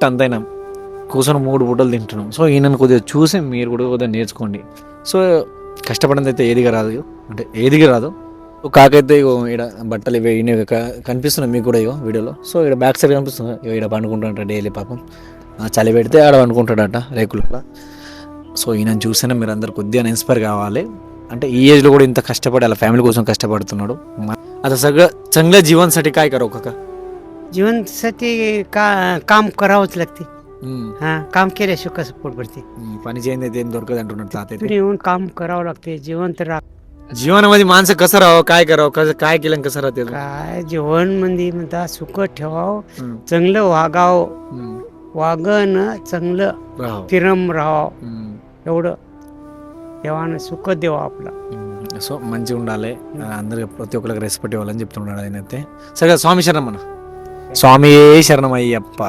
పొట్ట అంతైనా కూర్చొని 3 పూటలు తింటున్నాం. సో ఈయనను కొద్దిగా చూసి మీరు కూడా కొద్దిగా నేర్చుకోండి. సో కష్టపడింది అయితే ఏదిగా రాదు, అంటే ఏదిగా రాదు. కాకైతే ఇగో ఈడ బట్టలు ఇవి ఈయన కనిపిస్తున్నాయి మీకు కూడా ఇగో వీడియోలో. సో ఇక్కడ బ్యాక్ సైడ్ కనిపిస్తుంది, ఇగో ఈడ పండుకుంటాడట డైలీ పాపం. చలి పెడితే ఆడ పండుకుంటాడట రేకులు. సో ఈయనను చూస్తేనే మీరు అందరు కొద్దిగా ఇన్స్పైర్ కావాలి. అంటే ఈ ఏజ్లో కూడా ఇంత కష్టపడి అలా ఫ్యామిली కోసం कष्टपడుతున్నాడు. आता सगळं चांगल्या जीवनासाठी काय करावं काका? जीवनसाठी काम करावंच लागते. हां, काम केल्याशिवाय कसं पोट भरते. पाणी जेणे देण दొరకదు అంటున్నాడు తాతయ్య. इकडे येऊन काम करावं लागते. जिवंत जीवनामध्ये माणसं कसं राहावं, काय करावं, काय केलं कसं राहते? काय जीवन म्हणजे म्हणता सुख ठेवावं, चांगलं वागावं, वागणं चांगलं, फिरम राहावं, एवढं దేవాన్ని సుఖ దేవ आपला. సో మంచిగా ఉండాలి, అందరికి ప్రతి ఒక్కరికి రెస్పెక్ట్ ఇవ్వాలని చెప్తున్నాడు ఆయన అయితే. సరే స్వామి శరణం అన్న. స్వామి శరణం అయ్యప్ప.